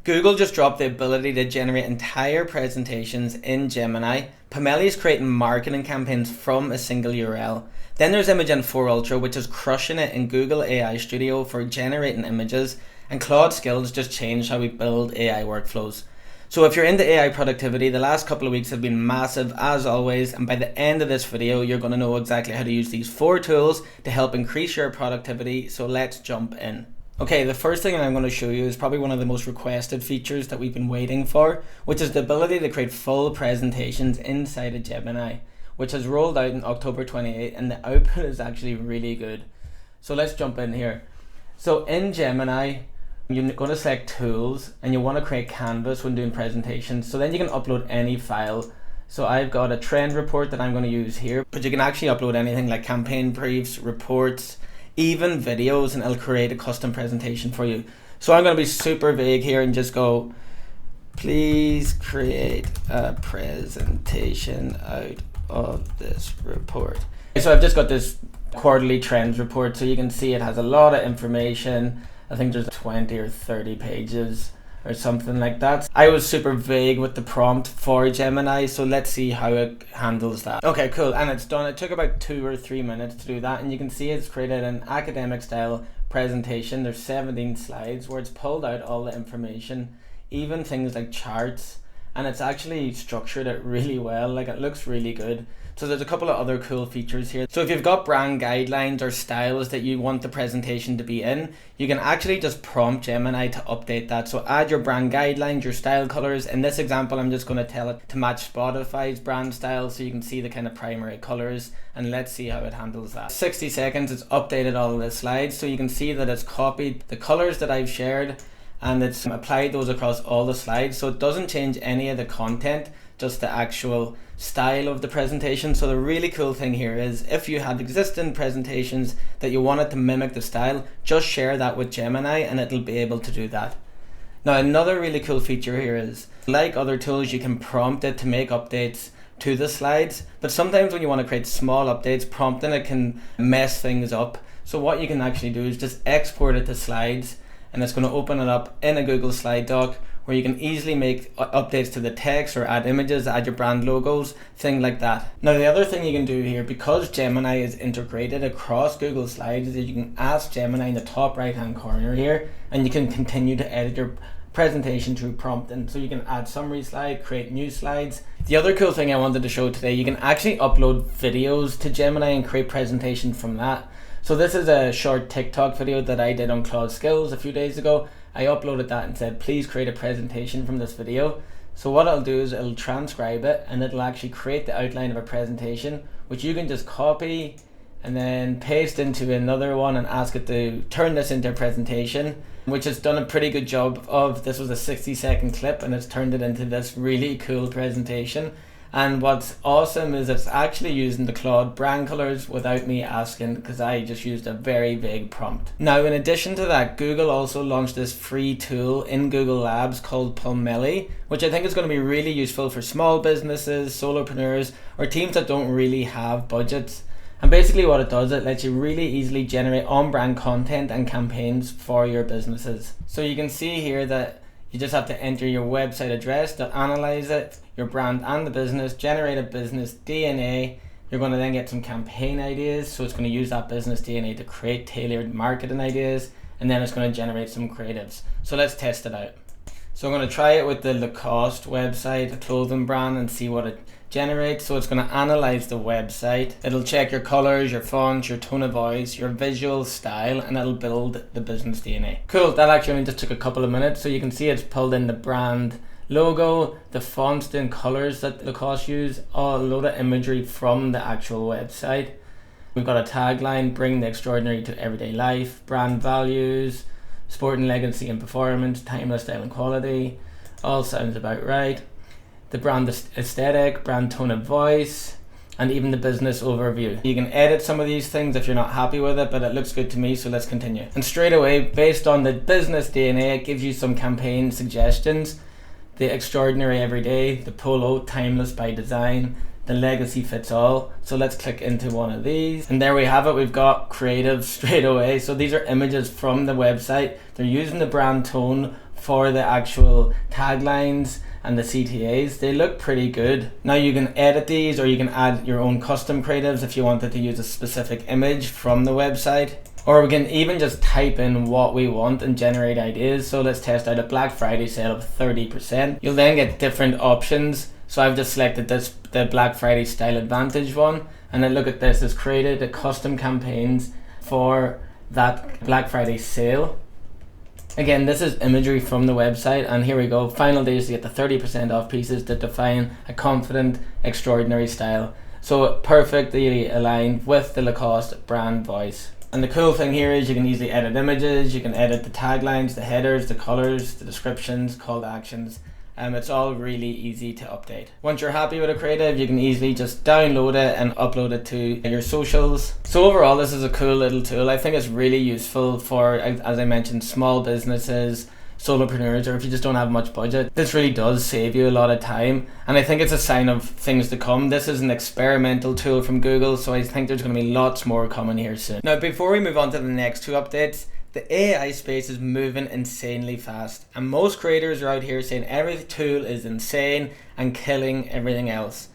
Google just dropped the ability to generate entire presentations in Gemini. Pomelli is creating marketing campaigns from a single URL. Then there's Imagen 4 Ultra, which is crushing it in Google AI Studio for generating images. And Claude Skills just changed how we build AI workflows. So if you're into AI productivity, the last couple of weeks have been massive as always, and by the end of this video you're going to know exactly how to use these 4 tools to help increase your productivity. So let's jump in. Okay, the first thing I'm going to show you is probably one of the most requested features that we've been waiting for, which is the ability to create full presentations inside of Gemini, which has rolled out in October 28, and the output is actually really good. So let's jump in here. So in Gemini, you're going to select tools and you want to create canvas when doing presentations. So then you can upload any file. So I've got a trend report that I'm going to use here, but you can actually upload anything like campaign briefs, reports, even videos, and it'll create a custom presentation for you. So I'm going to be super vague here and just go, please create a presentation out of this report. So I've just got this quarterly trends report, so you can see it has a lot of information. I think there's 20 or 30 pages or something like that. I was super vague with the prompt for Gemini, so let's see how it handles that. Okay, cool, and it's done. It took about 2 or 3 minutes to do that, and you can see it's created an academic style presentation. There's 17 slides where it's pulled out all the information, even things like charts, and it's actually structured it really well. Like, it looks really good. So there's a couple of other cool features here. So if you've got brand guidelines or styles that you want the presentation to be in, you can actually just prompt Gemini to update that. So add your brand guidelines, your style colors. In this example, I'm just going to tell it to match Spotify's brand style, so you can see the kind of primary colors, and let's see how it handles that. 60 seconds, it's updated all of the slides, so you can see that it's copied the colors that I've shared and it's applied those across all the slides. So it doesn't change any of the content, just the actual style of the presentation. So the really cool thing here is if you had existing presentations that you wanted to mimic the style, just share that with Gemini and it'll be able to do that. Now, another really cool feature here is, like other tools, you can prompt it to make updates to the slides, but sometimes when you want to create small updates, prompting it can mess things up. So what you can actually do is just export it to slides, and it's going to open it up in a Google slide doc where you can easily make updates to the text or add images, add your brand logos, things like that. Now, the other thing you can do here, because Gemini is integrated across Google Slides, is that you can ask Gemini in the top right hand corner here, and you can continue to edit your presentation through prompting. So you can add summary slide, create new slides. The other cool thing I wanted to show today, you can actually upload videos to Gemini and create presentations from that. So this is a short TikTok video that I did on Claude Skills a few days ago. I uploaded that and said, please create a presentation from this video. So what I'll do is it'll transcribe it and it'll actually create the outline of a presentation, which you can just copy and then paste into another one and ask it to turn this into a presentation, which has done a pretty good job of. This was a 60-second clip and it's turned it into this really cool presentation. And what's awesome is it's actually using the Claude brand colors without me asking, because I just used a very vague prompt. Now, in addition to that, Google also launched this free tool in Google Labs called Pomelli, which I think is going to be really useful for small businesses, solopreneurs, or teams that don't really have budgets. And basically what it does, it lets you really easily generate on-brand content and campaigns for your businesses. So you can see here that you just have to enter your website address to analyze it, your brand and the business, generate a business DNA. You're going to then get some campaign ideas, so it's going to use that business DNA to create tailored marketing ideas, and then it's going to generate some creatives. So let's test it out. So I'm going to try it with the Lacoste website, a clothing brand, and see what it generates. So it's going to analyze the website. It'll check your colors, your fonts, your tone of voice, your visual style, and it'll build the business DNA. Cool, that actually only just took a couple of minutes. So you can see it's pulled in the brand logo, the fonts and colors that Lacoste use, a load of imagery from the actual website. We've got a tagline, bring the extraordinary to everyday life, brand values, sport and legacy and performance, timeless style and quality. All sounds about right. The brand aesthetic, brand tone of voice, and even the business overview. You can edit some of these things if you're not happy with it, but it looks good to me, so let's continue. And straight away, based on the business DNA, it gives you some campaign suggestions. The extraordinary everyday, the polo, timeless by design, the legacy fits all. So let's click into one of these, and there we have it. We've got creative straight away. So these are images from the website. They're using the brand tone for the actual taglines and the CTAs. They look pretty good. Now you can edit these, or you can add your own custom creatives if you wanted to use a specific image from the website. Or we can even just type in what we want and generate ideas. So let's test out a Black Friday sale of 30%. You'll then get different options. So I've just selected the Black Friday Style Advantage one. And then look at this, it's created a custom campaigns for that Black Friday sale. Again, this is imagery from the website, and here we go. Final days to get the 30% off pieces that define a confident, extraordinary style. So perfectly aligned with the Lacoste brand voice. And the cool thing here is you can easily edit images, you can edit the taglines, the headers, the colors, the descriptions, call to actions. It's all really easy to update. Once you're happy with a creative, you can easily just download it and upload it to your socials. So overall, this is a cool little tool. I think it's really useful for, as I mentioned, small businesses, solopreneurs, or if you just don't have much budget. This really does save you a lot of time, and I think it's a sign of things to come. This is an experimental tool from Google, so I think there's going to be lots more coming here soon. Now, before we move on to the next two updates, the AI space is moving insanely fast, and most creators are out here saying every tool is insane and killing everything else.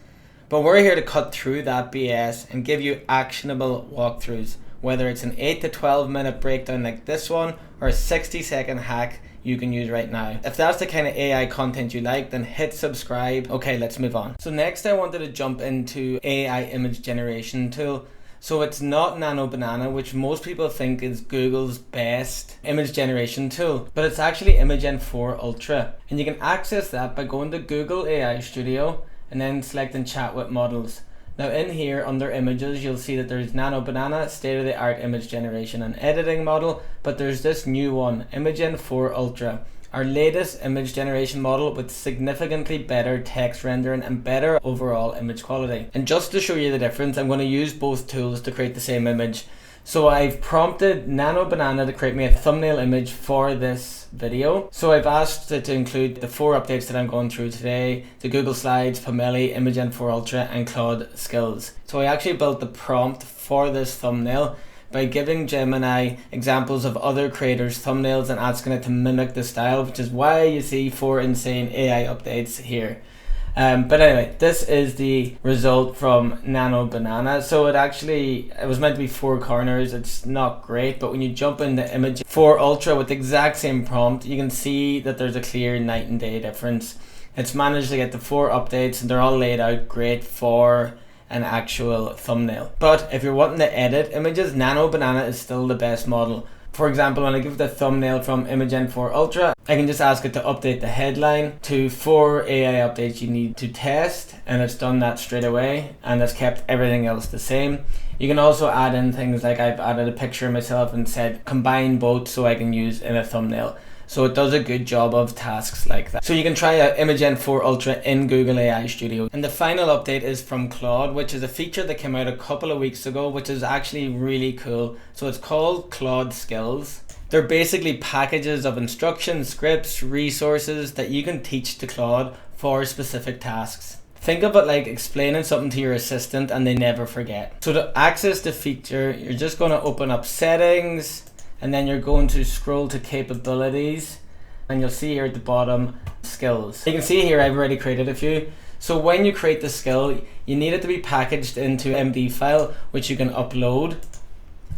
But we're here to cut through that BS and give you actionable walkthroughs, whether it's an 8 to 12 minute breakdown like this one, or a 60-second hack you can use right now. If that's the kind of AI content you like, then hit subscribe. Okay, let's move on. So next I wanted to jump into AI image generation tool. So it's not Nano Banana, which most people think is Google's best image generation tool, but it's actually Imagen 4 Ultra. And you can access that by going to Google AI Studio and then selecting Chat with Models. Now in here under images, you'll see that there's Nano Banana, state-of-the-art image generation and editing model, but there's this new one, Imagen 4 Ultra. Our latest image generation model with significantly better text rendering and better overall image quality. And just to show you the difference, I'm going to use both tools to create the same image. So I've prompted Nano Banana to create me a thumbnail image for this video. So I've asked it to include the 4 updates that I'm going through today: the Google Slides, Pomelli, Imagen 4 Ultra and Claude Skills. So I actually built the prompt for this thumbnail by giving Gemini examples of other creators' thumbnails and asking it to mimic the style, which is why you see 4 insane AI updates here. But anyway, this is the result from Nano Banana. So it was meant to be 4 corners. It's not great, but when you jump into Imagen 4 Ultra with the exact same prompt, you can see that there's a clear night and day difference. It's managed to get the 4 updates, and they're all laid out great for an actual thumbnail. But if you're wanting to edit images, Nano Banana is still the best model. For example, when I give the thumbnail from Imagen 4 Ultra, I can just ask it to update the headline to 4 AI updates you need to test, and it's done that straight away, and it's kept everything else the same. You can also add in things like I've added a picture of myself and said combine both so I can use in a thumbnail. So it does a good job of tasks like that. So you can try out Imagen 4 Ultra in Google AI Studio. And the final update is from Claude, which is a feature that came out a couple of weeks ago, which is actually really cool. So it's called Claude Skills. They're basically packages of instructions, scripts, resources that you can teach to Claude for specific tasks. Think of it like explaining something to your assistant and they never forget. So to access the feature, you're just going to open up settings, and then you're going to scroll to capabilities, and you'll see here at the bottom skills. You can see here I've already created a few. So when you create the skill, you need it to be packaged into MD file, which you can upload.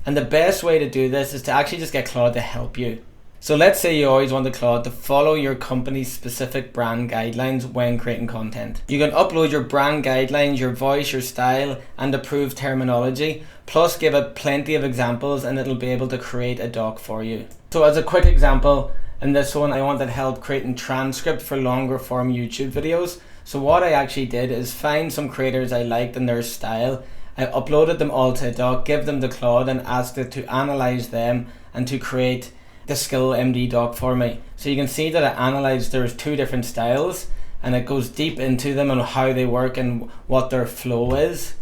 And the best way to do this is to actually just get Claude to help you. So let's say you always wanted Claude to follow your company's specific brand guidelines when creating content. You can upload your brand guidelines, your voice, your style, and approved terminology, plus give it plenty of examples, and it'll be able to create a doc for you. So as a quick example, in this one, I wanted help creating transcript for longer form YouTube videos. So what I actually did is find some creators I liked and their style. I uploaded them all to a doc, give them to Claude, and asked it to analyze them and to create the skill MD doc for me. So you can see that it analyzed there's 2 different styles, and it goes deep into them and how they work and what their flow is.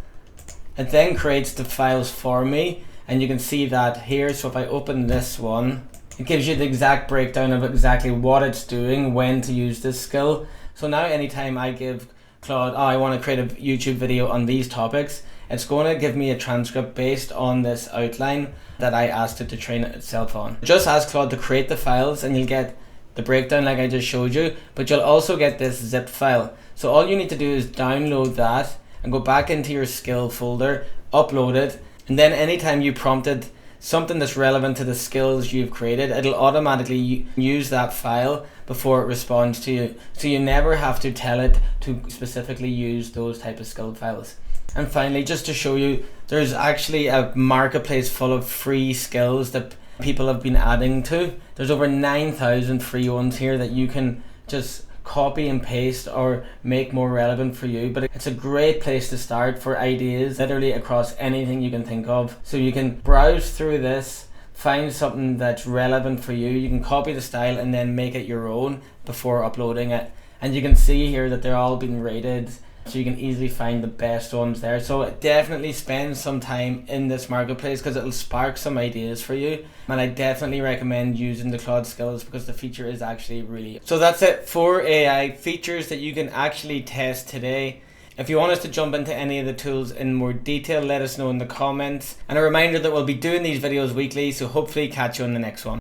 It then creates the files for me, and you can see that here. So if I open this one, it gives you the exact breakdown of exactly what it's doing, when to use this skill. So now anytime I give Claude, I want to create a YouTube video on these topics, it's going to give me a transcript based on this outline that I asked it to train itself on. Just ask Claude to create the files, and you'll get the breakdown like I just showed you, but you'll also get this zip file. So all you need to do is download that and go back into your skill folder, upload it, and then anytime you prompted something that's relevant to the skills you've created, it'll automatically use that file before it responds to you. So you never have to tell it to specifically use those type of skill files. And finally, just to show you, there's actually a marketplace full of free skills that people have been adding to. There's over 9,000 free ones here that you can just copy and paste or make more relevant for you, but it's a great place to start for ideas literally across anything you can think of. So you can browse through this, find something that's relevant for you, you can copy the style and then make it your own before uploading it. And you can see here that they're all been rated, so you can easily find the best ones there. So definitely spend some time in this marketplace because it'll spark some ideas for you, and I definitely recommend using the Claude Skills because the feature is actually really... So that's it for AI features that you can actually test today. If you want us to jump into any of the tools in more detail, let us know in the comments, and a reminder that we'll be doing these videos weekly, so hopefully catch you on the next one.